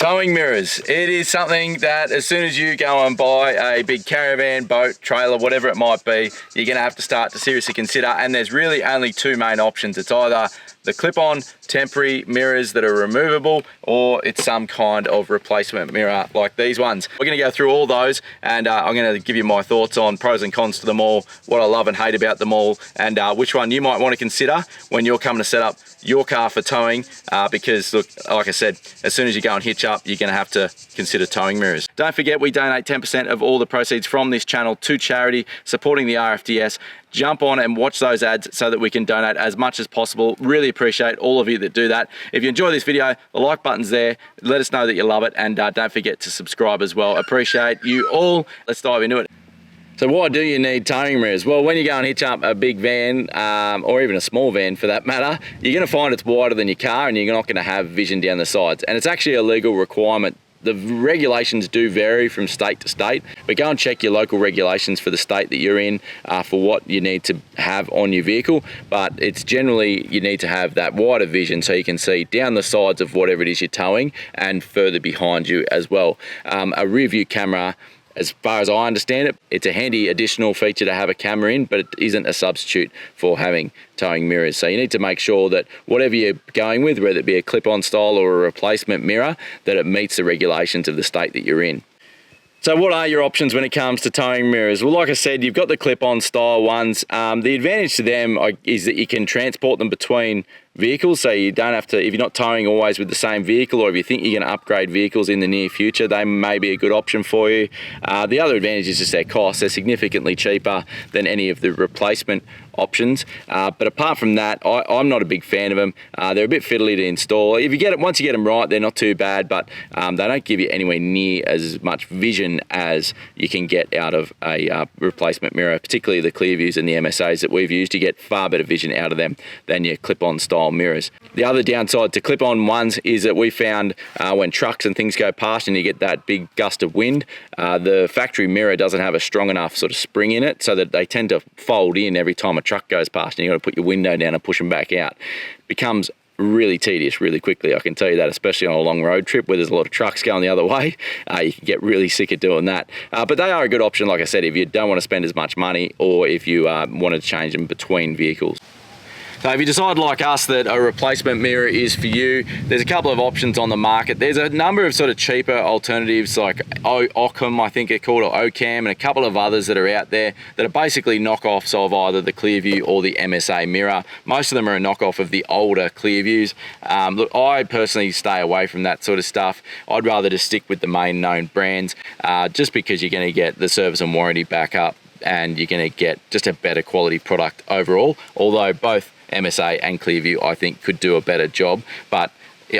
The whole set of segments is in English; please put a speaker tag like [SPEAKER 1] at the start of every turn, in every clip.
[SPEAKER 1] Towing mirrors. It is something that as soon as you go and buy a big caravan, boat, trailer, whatever it might be, you're going to have to start to seriously consider. And there's really only two main options. It's either the clip-on temporary mirrors that are removable, or it's some kind of replacement mirror like these ones. We're going to go through all those, and I'm going to give you my thoughts on pros and cons to them all, what I love and hate about them all, and which one you might want to consider when you're coming to set up your car for towing, because look, like I said, as soon as you go and hitch up, you're going to have to consider towing mirrors. Don't forget, we donate 10% of all the proceeds from this channel to charity supporting the RFDS. Jump on and watch those ads so that we can donate as much as possible. Really appreciate all of you that do that. If you enjoy this video, the like button's there. Let us know that you love it, and don't forget to subscribe as well. Appreciate you all. Let's dive into it. So why do you need towing mirrors? Well, when you go and hitch up a big van, or even a small van for that matter, you're going to find it's wider than your car, and you're not going to have vision down the sides. And it's actually a legal requirement. The regulations do vary from state to state, but go and check your local regulations for the state that you're in for what you need to have on your vehicle. But it's generally, you need to have that wider vision so you can see down the sides of whatever it is you're towing and further behind you as well. A rear view camera, as far as I understand it, it's a handy additional feature to have a camera in, but it isn't a substitute for having towing mirrors. So you need to make sure that whatever you're going with, whether it be a clip-on style or a replacement mirror, that it meets the regulations of the state that you're in. So what are your options when it comes to towing mirrors? Well, like I said, you've got the clip-on style ones. The advantage to them is that you can transport them between vehicles, so you don't have to, if you're not towing always with the same vehicle, or if you think you're going to upgrade vehicles in the near future, they may be a good option for you. The other advantage is just their cost. They're significantly cheaper than any of the replacement options, but apart from that, I'm not a big fan of them. They're a bit fiddly to install. If you get it, once you get them right, they're not too bad, but they don't give you anywhere near as much vision as you can get out of a replacement mirror, particularly the CLEARVIEWs and the MSAs that we've used. You get far better vision out of them than your clip-on style mirrors. The other downside to clip-on ones is that we found when trucks and things go past and you get that big gust of wind, the factory mirror doesn't have a strong enough sort of spring in it, so that they tend to fold in every time a truck goes past, and you've got to put your window down and push them back out. Becomes really tedious really quickly, I can tell you that, especially on a long road trip where there's a lot of trucks going the other way. You can get really sick of doing that, but they are a good option, like I said, if you don't want to spend as much money, or if you want to change them between vehicles. So if you decide like us that a replacement mirror is for you, there's a couple of options on the market. There's a number of sort of cheaper alternatives like Occam, I think they're called, or Ocam, and a couple of others that are out there that are basically knockoffs of either the CLEARVIEW or the MSA mirror. Most of them are a knockoff of the older CLEARVIEWs. Look, I personally stay away from that sort of stuff. I'd rather just stick with the main known brands, just because you're going to get the service and warranty backup, and you're going to get just a better quality product overall, although both MSA and CLEARVIEW I think could do a better job, but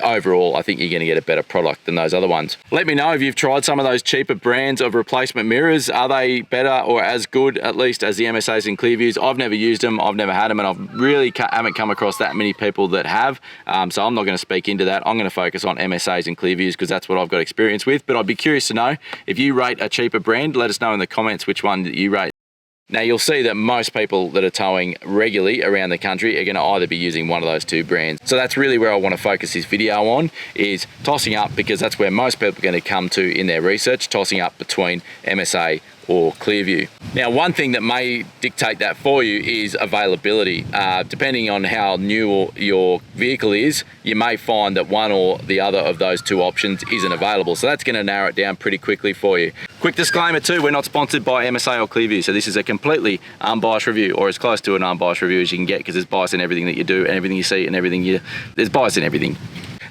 [SPEAKER 1] overall I think you're going to get a better product than those other ones. Let me know if you've tried some of those cheaper brands of replacement mirrors. Are they better or as good, at least, as the MSAs and CLEARVIEWs? I've never used them, I've never had them, and I've really haven't come across that many people that have, so I'm not going to speak into that. I'm going to focus on MSAs and CLEARVIEWs because that's what I've got experience with, but I'd be curious to know if you rate a cheaper brand. Let us know in the comments which one that you rate. Now you'll see that most people that are towing regularly around the country are going to either be using one of those two brands. So that's really where I want to focus this video on, is tossing up, because that's where most people are going to come to in their research, tossing up between MSA or CLEARVIEW. Now, one thing that may dictate that for you is availability. Depending on how new your vehicle is, you may find that one or the other of those two options isn't available. So that's going to narrow it down pretty quickly for you. Quick disclaimer too, we're not sponsored by MSA or CLEARVIEW, so this is a completely unbiased review, or as close to an unbiased review as you can get, because there's bias in everything that you do and everything you see and everything there's bias in everything.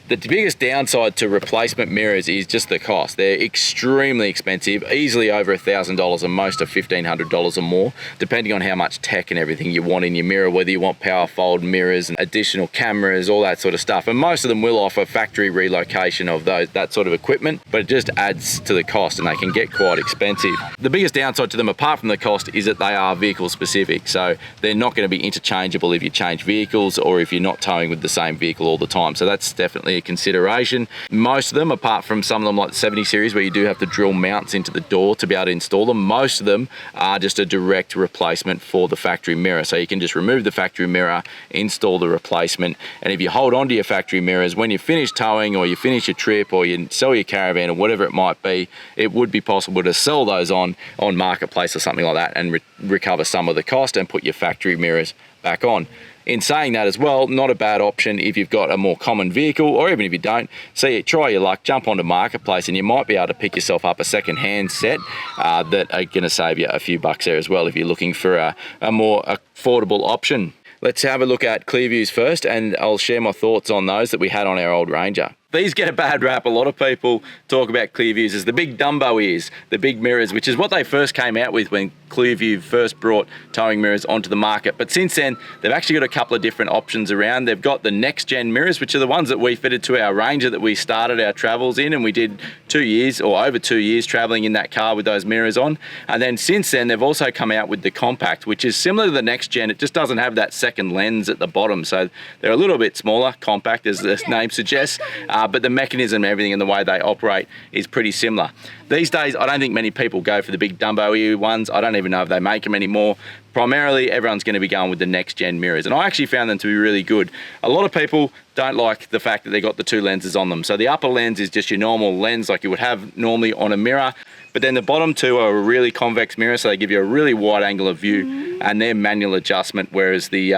[SPEAKER 1] The biggest downside to replacement mirrors is just the cost. They're extremely expensive, easily over $1,000, and most are $1,500 or more, depending on how much tech and everything you want in your mirror, whether you want power fold mirrors and additional cameras, all that sort of stuff. And most of them will offer factory relocation of that sort of equipment, but it just adds to the cost, and they can get quite expensive. The biggest downside to them, apart from the cost, is that they are vehicle specific. So they're not going to be interchangeable if you change vehicles or if you're not towing with the same vehicle all the time. So that's definitely a a consideration. Most of them, apart from some of them like the 70 series where you do have to drill mounts into the door to be able to install them, most of them are just a direct replacement for the factory mirror. So you can just remove the factory mirror, install the replacement, and if you hold on to your factory mirrors, when you finish towing or you finish your trip or you sell your caravan or whatever it might be, it would be possible to sell those on Marketplace or something like that and recover some of the cost and put your factory mirrors back on. In saying that as well, not a bad option if you've got a more common vehicle, or even if you don't, try your luck, jump onto Marketplace and you might be able to pick yourself up a second-hand set that are going to save you a few bucks there as well if you're looking for a more affordable option. Let's have a look at ClearViews first, and I'll share my thoughts on those that we had on our old Ranger. These get a bad rap. A lot of people talk about ClearViews as the big Dumbo ears, the big mirrors, which is what they first came out with when ClearView first brought towing mirrors onto the market. But since then, they've actually got a couple of different options around. They've got the next gen mirrors, which are the ones that we fitted to our Ranger that we started our travels in, and we did 2 years or over 2 years traveling in that car with those mirrors on. And then since then, they've also come out with the compact, which is similar to the next gen. It just doesn't have that second lens at the bottom. So they're a little bit smaller, compact as the name suggests. But the mechanism and everything and the way they operate is pretty similar. These days, I don't think many people go for the big Dumbo ear ones. I don't even know if they make them anymore. Primarily, everyone's going to be going with the next gen mirrors, and I actually found them to be really good. A lot of people don't like the fact that they got the two lenses on them. So the upper lens is just your normal lens like you would have normally on a mirror, but then the bottom two are a really convex mirror, so they give you a really wide angle of view, and they're manual adjustment, whereas the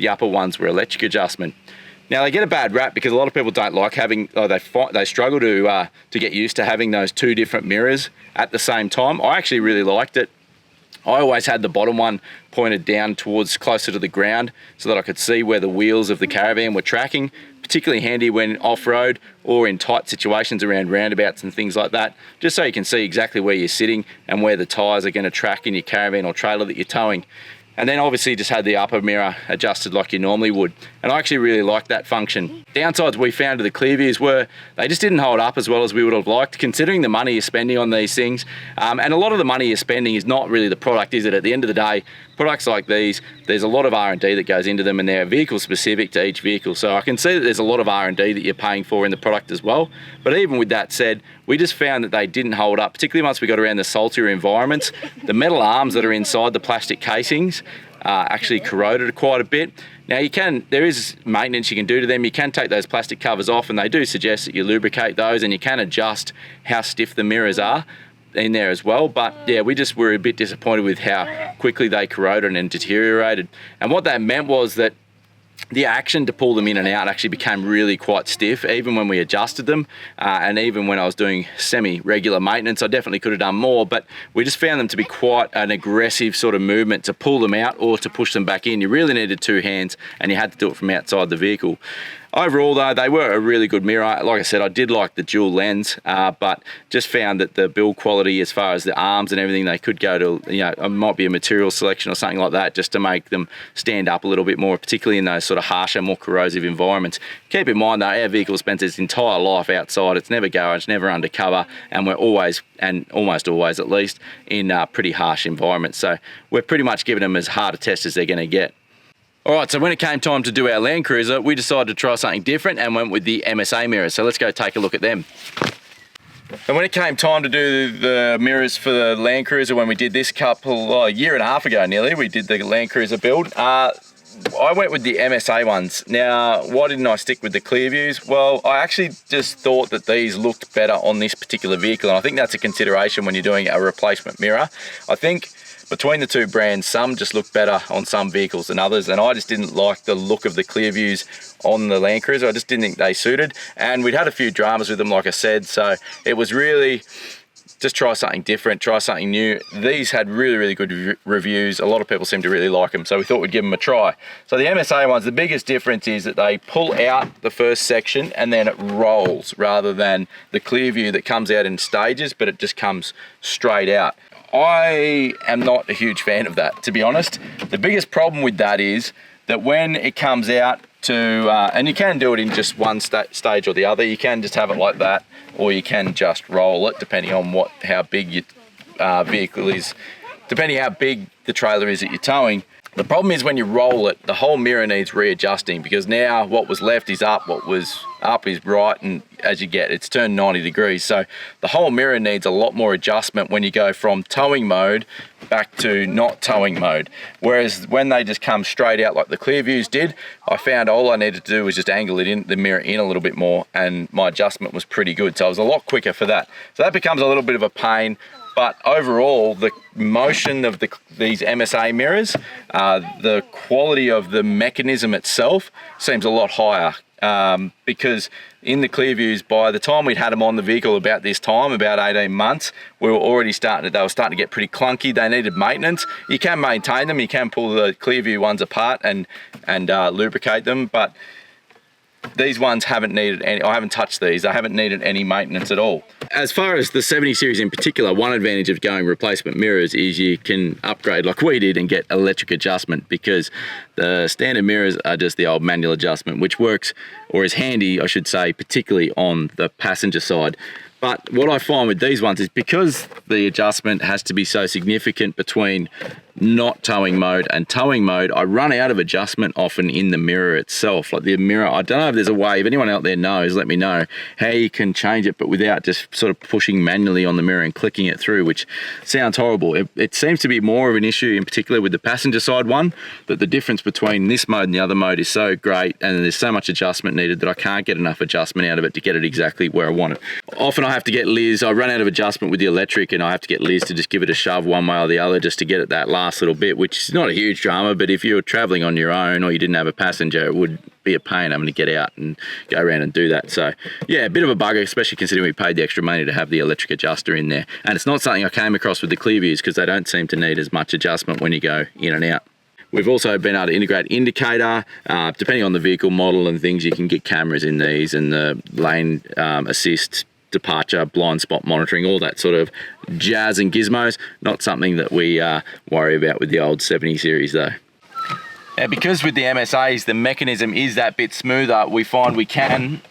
[SPEAKER 1] upper ones were electric adjustment. Now they get a bad rap because a lot of people don't like having, or they struggle to get used to having those two different mirrors at the same time. I actually really liked it. I always had the bottom one pointed down towards closer to the ground so that I could see where the wheels of the caravan were tracking, particularly handy when off-road or in tight situations around roundabouts and things like that, just so you can see exactly where you're sitting and where the tyres are going to track in your caravan or trailer that you're towing. And then obviously just had the upper mirror adjusted like you normally would. And I actually really liked that function. Downsides we found to the ClearViews were they just didn't hold up as well as we would have liked, considering the money you're spending on these things. And a lot of the money you're spending is not really the product, is it? At the end of the day, products like these, there's a lot of R&D that goes into them, and they're vehicle specific to each vehicle. So I can see that there's a lot of R&D that you're paying for in the product as well. But even with that said, we just found that they didn't hold up, particularly once we got around the saltier environments. The metal arms that are inside the plastic casings actually corroded quite a bit. Now there is maintenance you can do to them. You can take those plastic covers off, and they do suggest that you lubricate those, and you can adjust how stiff the mirrors are in there as well. But yeah, we just were a bit disappointed with how quickly they corroded and deteriorated. And what that meant was that the action to pull them in and out actually became really quite stiff, even when we adjusted them, and even when I was doing semi-regular maintenance. I definitely could have done more, but we just found them to be quite an aggressive sort of movement to pull them out or to push them back in. You really needed two hands, and you had to do it from outside the vehicle. Overall though, they were a really good mirror. Like I said, I did like the dual lens, but just found that the build quality as far as the arms and everything, they could go to, it might be a material selection or something like that just to make them stand up a little bit more, particularly in those sort of harsher, more corrosive environments. Keep in mind though, our vehicle spends its entire life outside. It's never garage, never undercover, and we're always, and almost always at least, in pretty harsh environments. So we're pretty much giving them as hard a test as they're going to get. All right, so when it came time to do our Land Cruiser, we decided to try something different and went with the MSA mirrors. So let's go take a look at them. And when it came time to do the mirrors for the Land Cruiser, when we did this a year and a half ago nearly, we did the Land Cruiser build. I went with the MSA ones. Now, why didn't I stick with the ClearViews? Well, I actually just thought that these looked better on this particular vehicle, and I think that's a consideration when you're doing a replacement mirror. I think between the two brands, some just look better on some vehicles than others, and I just didn't like the look of the ClearViews on the Land Cruiser. I just didn't think they suited, and we'd had a few dramas with them, like I said, so it was really just try something different, try something new. These had really, really good reviews. A lot of people seem to really like them, so we thought we'd give them a try. So the MSA ones, the biggest difference is that they pull out the first section and then it rolls, rather than the ClearView that comes out in stages, but it just comes straight out. I am not a huge fan of that, to be honest. The biggest problem with that is that when it comes out to, and you can do it in just one stage or the other, you can just have it like that, or you can just roll it, depending on how big your vehicle is, depending how big the trailer is that you're towing. The problem is when you roll it, the whole mirror needs readjusting, because now what was left is up, what was up is right, and as you get, it's turned 90 degrees. So the whole mirror needs a lot more adjustment when you go from towing mode back to not towing mode. Whereas when they just come straight out like the ClearViews did, I found all I needed to do was just angle it in, the mirror in a little bit more, and my adjustment was pretty good. So I was a lot quicker for that. So that becomes a little bit of a pain. But overall, the motion of these MSA mirrors, the quality of the mechanism itself seems a lot higher, because in the ClearViews, by the time we'd had them on the vehicle about this time, about 18 months, we were already they were starting to get pretty clunky. They needed maintenance. You can maintain them, you can pull the ClearView ones apart and lubricate them, but these ones haven't needed any, I haven't touched these, they haven't needed any maintenance at all. As far as the 70 series in particular, one advantage of going replacement mirrors is you can upgrade like we did and get electric adjustment, because the standard mirrors are just the old manual adjustment, which works, or is handy, I should say, particularly on the passenger side. But what I find with these ones is because the adjustment has to be so significant between not towing mode and towing mode, I run out of adjustment often in the mirror itself. Like the mirror, I don't know if there's a way, if anyone out there knows, let me know how you can change it, but without just sort of pushing manually on the mirror and clicking it through, which sounds horrible. It seems to be more of an issue in particular with the passenger side one, that the difference between this mode and the other mode is so great, and there's so much adjustment needed that I can't get enough adjustment out of it to get it exactly where I want it. Often I have to get Liz, I run out of adjustment with the electric, and I have to get Liz to just give it a shove one way or the other just to get it that last little bit, which is not a huge drama, but if you were traveling on your own or you didn't have a passenger, it would be a pain having to get out and go around and do that. So yeah, a bit of a bugger, especially considering we paid the extra money to have the electric adjuster in there. And it's not something I came across with the ClearViews, because they don't seem to need as much adjustment when you go in and out. We've also been able to integrate indicator, depending on the vehicle model and things, you can get cameras in these, and the lane assist, departure, blind spot monitoring, all that sort of jazz and gizmos. Not something that we worry about with the old 70 series though. Now, because with the MSAs the mechanism is that bit smoother, we find we can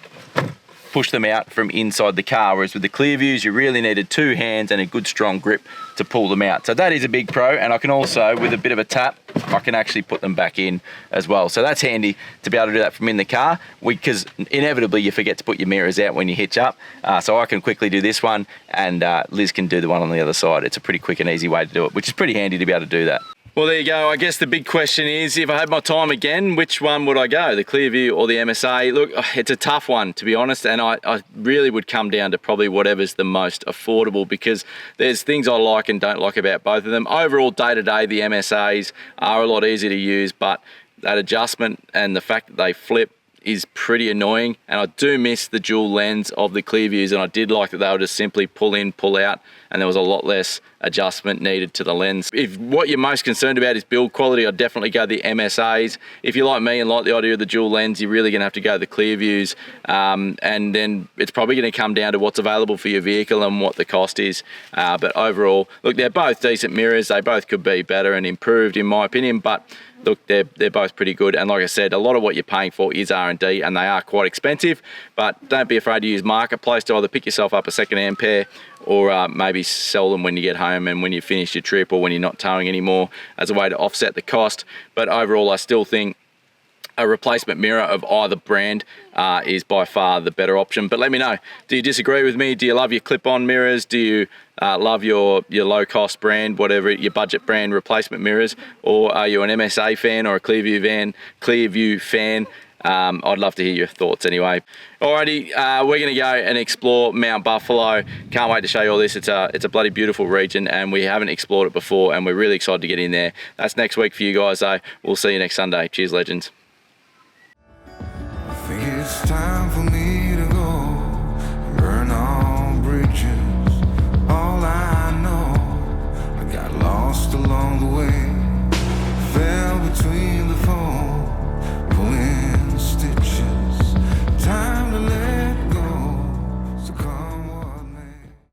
[SPEAKER 1] push them out from inside the car, whereas with the ClearViews you really needed two hands and a good strong grip to pull them out. So that is a big pro, and I can also, with a bit of a tap, I can actually put them back in as well. So that's handy to be able to do that from in the car, because inevitably you forget to put your mirrors out when you hitch up. So I can quickly do this one, and Liz can do the one on the other side. It's a pretty quick and easy way to do it, which is pretty handy to be able to do that. Well, there you go. I guess the big question is, if I had my time again, which one would I go, the ClearView or the MSA? Look, it's a tough one, to be honest, and I really would come down to probably whatever's the most affordable, because there's things I like and don't like about both of them. Overall, day-to-day, the MSAs are a lot easier to use, but that adjustment and the fact that they flip is pretty annoying, and I do miss the dual lens of the ClearViews, and I did like that they would just simply pull in, pull out, and there was a lot less adjustment needed to the lens. If what you're most concerned about is build quality, I'd definitely go the MSAs. If you like me and like the idea of the dual lens, you're really gonna have to go the ClearViews, and then it's probably gonna come down to what's available for your vehicle and what the cost is. But overall, look, they're both decent mirrors. They both could be better and improved in my opinion, but look, they're both pretty good. And like I said, a lot of what you're paying for is R&D, and they are quite expensive, but don't be afraid to use Marketplace to either pick yourself up a second-hand pair, or maybe sell them when you get home and when you finish your trip, or when you're not towing anymore, as a way to offset the cost. But overall, I still think a replacement mirror of either brand is by far the better option. But let me know, do you disagree with me? Do you love your clip-on mirrors? Do you love your low-cost brand, whatever, your budget brand replacement mirrors? Or are you an MSA fan or a ClearView fan? I'd love to hear your thoughts anyway. Alrighty, we're gonna go and explore Mount Buffalo. Can't wait to show you all this. It's a bloody beautiful region, and we haven't explored it before, and we're really excited to get in there. That's next week for you guys though. We'll see you next Sunday. Cheers, legends.
[SPEAKER 2] I think it's time for me to go, burn all bridges. All I know, I got lost along the way, fell between